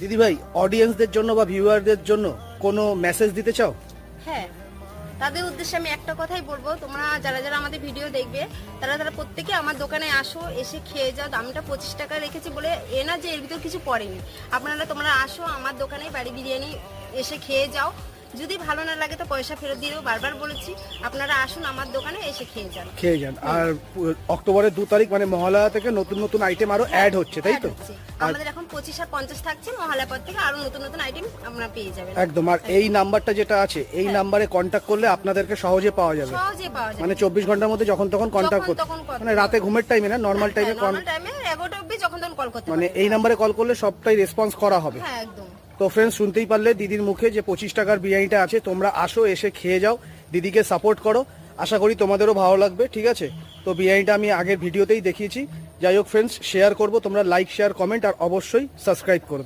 দিদি ভাই, অডিয়েন্সদের জন্য বা ভিউয়ারদের জন্য কোনো মেসেজ দিতে চাও? হ্যাঁ, তাদের উদ্দেশ্যে আমি একটা কথাই বলবো, তোমরা যারা যারা আমাদের ভিডিও দেখবে তারা তারা প্রত্যেকে আমার দোকানে আসো, এসে খেয়ে যাও। দামটা 25 টাকা রেখেছি বলে এ না যে এর ভিতর কিছু পড়েনি। তোমরা আসো আমার দোকানে, বাড়ি বিরিয়ানি এসে খেয়ে যাও। যদি ভালো না লাগে তো পয়সা ফেরত দিয়েও, বারবার বলেছি আপনারা আসুন আমার দোকানে এসে খেয়ে যান। আর অক্টোবরের 2 তারিখ মানে মহালয়া থেকে নতুন নতুন আইটেম আরো অ্যাড হচ্ছে, তাই তো? আমাদের এখন 25 আর 50 থাকছে, মহালয়া পর থেকে আরো নতুন নতুন আইটেম আপনারা পেয়ে যাবেন। একদম। আর এই নাম্বারটা যেটা আছে, এই নাম্বারে কন্ট্যাক্ট করলে আপনাদেরকে সহজে পাওয়া যাবে। মানে 24 ঘন্টার মধ্যে যখন তখন কন্ট্যাক্ট করতে, মানে রাতে ঘুমের টাইমে না, নরমাল টাইমে, 11টা অবধি যখন তখন কল করতে মানে এই নাম্বারে কল করলে সবটাই রেসপন্স করা হবে। হ্যাঁ, একদম। তো ফ্রেন্ডস, শুনতেই পারলে দিদির মুখে যে 25 টাকার বিরিয়ানিটা আছে, তোমরা আসো, এসে খেয়ে যাও, দিদিকে সাপোর্ট করো। আশা করি তোমাদেরও ভালো লাগবে, ঠিক আছে? তো বিরিয়ানিটা আমি আগের ভিডিওতেই দেখিয়েছি। যাই হোক ফ্রেন্ডস, শেয়ার করবো, তোমরা লাইক, শেয়ার, কমেন্ট আর অবশ্যই সাবস্ক্রাইব করো।